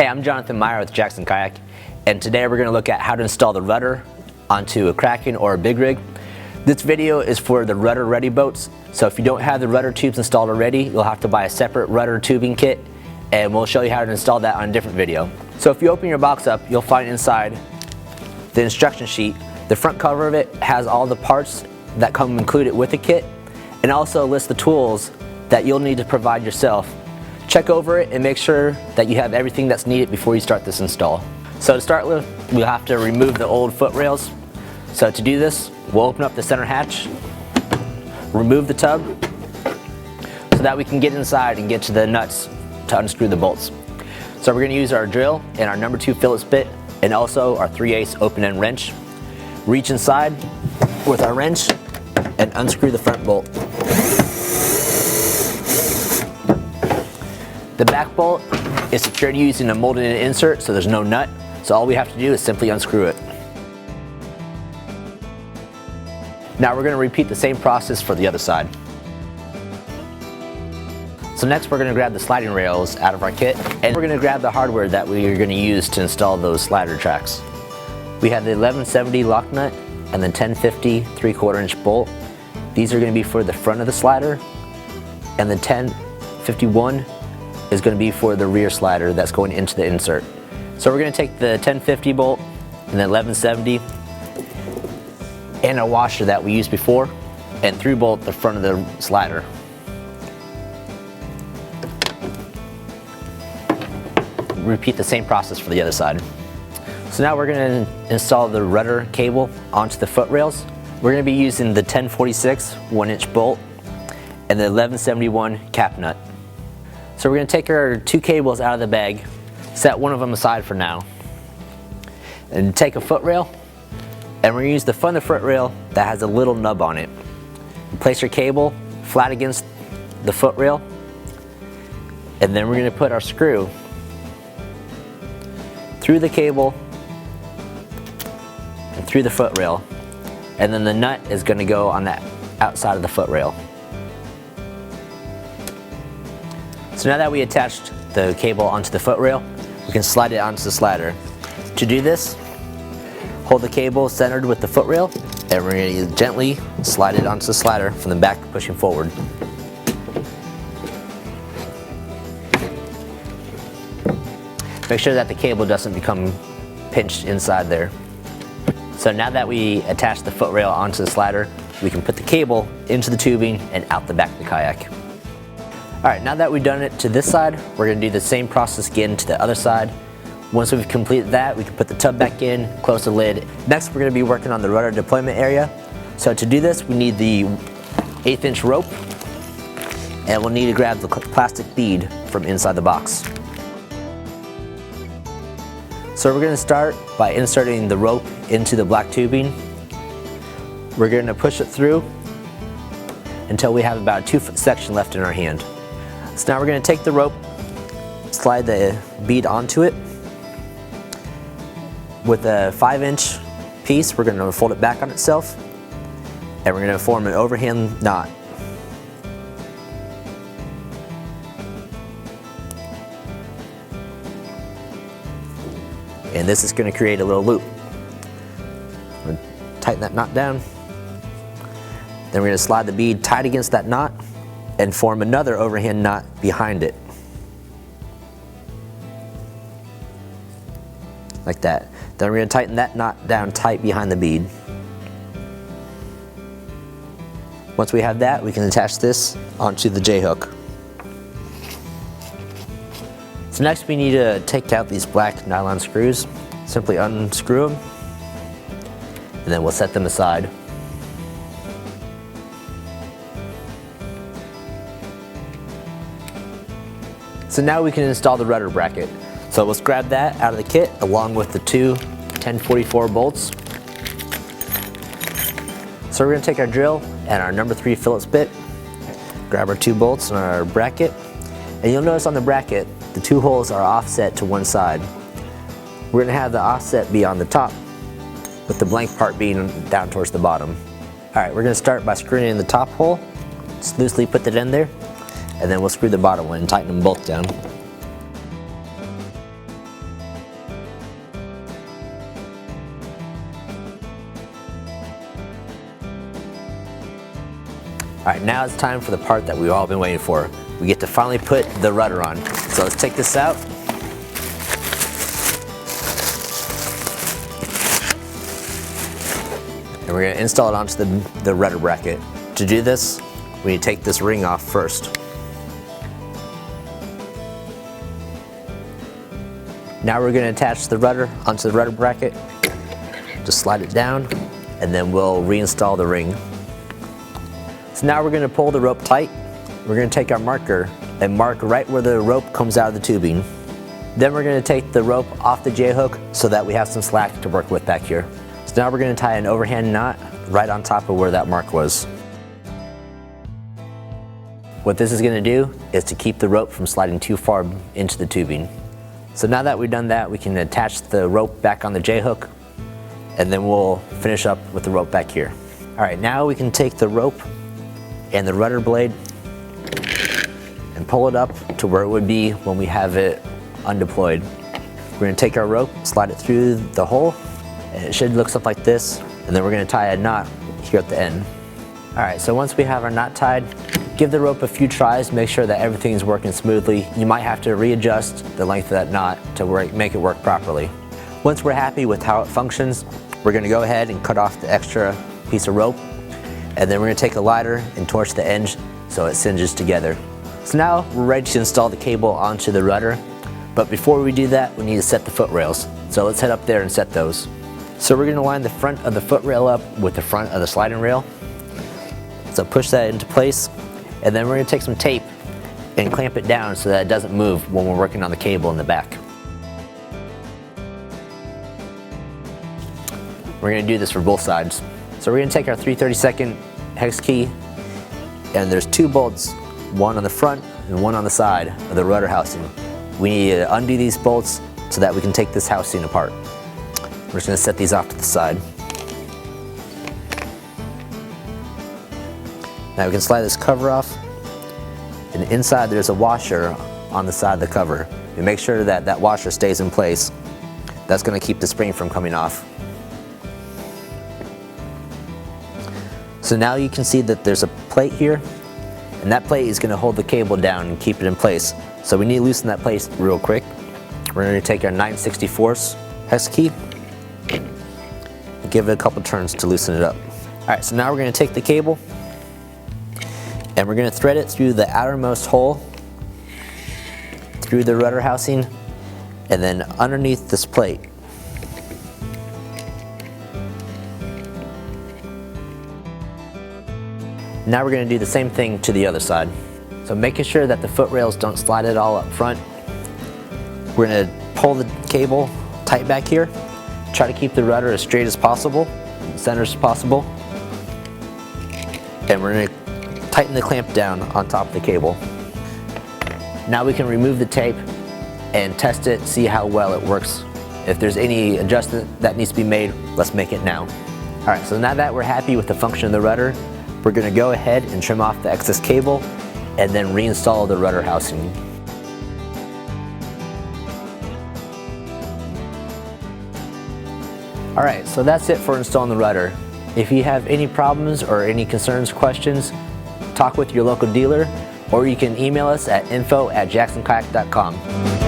I'm Jonathan Meyer with Jackson Kayak, and today we're going to look at how to install the rudder onto a Kraken or a big rig. This video is for the rudder ready boats, so if you don't have the rudder tubes installed already, you'll have to buy a separate rudder tubing kit, and we'll show you how to install that on a different video. So if you open your box up, you'll find inside the instruction sheet. The front cover of it has all the parts that come included with the kit, and also lists the tools that you'll need to provide yourself. Check over it and make sure that you have everything that's needed before you start this install. So to start with, we'll have to remove the old foot rails. So to do this, we'll open up the center hatch, remove the tub, so that we can get inside and get to the nuts to unscrew the bolts. So we're going to use our drill and our number 2 Phillips bit, and also our 3/8 open end wrench. Reach inside with our wrench and unscrew the front bolt. The back bolt is secured using a molded in insert, so there's no nut. So all we have to do is simply unscrew it. Now we're going to repeat the same process for the other side. So next we're going to grab the sliding rails out of our kit, and we're going to grab the hardware that we are going to use to install those slider tracks. We have the 1170 lock nut and the 1050 3/4 inch bolt. These are going to be for the front of the slider, and the 1051 is going to be for the rear slider that's going into the insert. So we're going to take the 1050 bolt and the 1170 and a washer that we used before and through bolt the front of the slider. Repeat the same process for the other side. So now we're going to install the rudder cable onto the foot rails. We're going to be using the 1046 1-inch bolt and the 1171 cap nut. So we're going to take our 2 cables out of the bag, set one of them aside for now, and take a foot rail, and we're going to use the front of the foot rail that has a little nub on it. Place your cable flat against the foot rail, and then we're going to put our screw through the cable and through the foot rail, and then the nut is going to go on the outside of the foot rail. So now that we attached the cable onto the foot rail, we can slide it onto the slider. To do this, hold the cable centered with the foot rail, and we're going to gently slide it onto the slider from the back, pushing forward. Make sure that the cable doesn't become pinched inside there. So now that we attach the foot rail onto the slider, we can put the cable into the tubing and out the back of the kayak. Alright, now that we've done it to this side, we're going to do the same process again to the other side. Once we've completed that, we can put the tub back in, close the lid. Next, we're going to be working on the rudder deployment area. So to do this, we need the 1/8 inch rope, and we'll need to grab the plastic bead from inside the box. So we're going to start by inserting the rope into the black tubing. We're going to push it through until we have about a 2-foot section left in our hand. So now we're going to take the rope, slide the bead onto it. With a 5-inch piece, we're going to fold it back on itself, and we're going to form an overhand knot. And this is going to create a little loop. We're going to tighten that knot down. Then we're going to slide the bead tight against that knot and form another overhand knot behind it. Like that. Then we're going to tighten that knot down tight behind the bead. Once we have that, we can attach this onto the J-hook. So next we need to take out these black nylon screws. Simply unscrew them, and then we'll set them aside. So now we can install the rudder bracket. So let's grab that out of the kit along with the 2 1044 bolts. So we're going to take our drill and our number 3 Phillips bit, grab our 2 bolts and our bracket, and you'll notice on the bracket the 2 holes are offset to one side. We're going to have the offset be on the top with the blank part being down towards the bottom. Alright, we're going to start by screwing in the top hole. Just loosely put that in there, and then we'll screw the bottom one and tighten them both down. Alright, now it's time for the part that we've all been waiting for. We get to finally put the rudder on. So let's take this out. And we're going to install it onto the rudder bracket. To do this, we need to take this ring off first. Now we're going to attach the rudder onto the rudder bracket. Just slide it down, and then we'll reinstall the ring. So now we're going to pull the rope tight. We're going to take our marker and mark right where the rope comes out of the tubing. Then we're going to take the rope off the J-hook so that we have some slack to work with back here. So now we're going to tie an overhand knot right on top of where that mark was. What this is going to do is to keep the rope from sliding too far into the tubing. So now that we've done that, we can attach the rope back on the J-hook, and then we'll finish up with the rope back here. All right, now we can take the rope and the rudder blade and pull it up to where it would be when we have it undeployed. We're going to take our rope, slide it through the hole, and it should look something like this, and then we're going to tie a knot here at the end. All right, so once we have our knot tied, give the rope a few tries, make sure that everything is working smoothly. You might have to readjust the length of that knot to make it work properly. Once we're happy with how it functions, we're going to go ahead and cut off the extra piece of rope, and then we're going to take a lighter and torch the end so it cinches together. So now we're ready to install the cable onto the rudder, but before we do that, we need to set the foot rails. So let's head up there and set those. So we're going to line the front of the foot rail up with the front of the sliding rail. So push that into place, and then we're going to take some tape and clamp it down so that it doesn't move when we're working on the cable in the back. We're going to do this for both sides. So we're going to take our 3/32 hex key, and there's two bolts, one on the front and one on the side of the rudder housing. We need to undo these bolts so that we can take this housing apart. We're just going to set these off to the side. Now we can slide this cover off, and inside there's a washer on the side of the cover. And make sure that that washer stays in place. That's going to keep the spring from coming off. So now you can see that there's a plate here, and that plate is going to hold the cable down and keep it in place. So we need to loosen that plate real quick. We're going to take our 9/64 hex key and give it a couple turns to loosen it up. Alright, so now we're going to take the cable and we're going to thread it through the outermost hole, through the rudder housing, and then underneath this plate. Now we're going to do the same thing to the other side. So making sure that the foot rails don't slide at all up front. We're going to pull the cable tight back here. Try to keep the rudder as straight as possible, center as possible. And we're going to tighten the clamp down on top of the cable. Now we can remove the tape and test it, see how well it works. If there's any adjustment that needs to be made, let's make it now. Alright, so now that we're happy with the function of the rudder, we're going to go ahead and trim off the excess cable and then reinstall the rudder housing. Alright, so that's it for installing the rudder. If you have any problems or any concerns, questions, talk with your local dealer, or you can email us at info@jacksonkayak.com.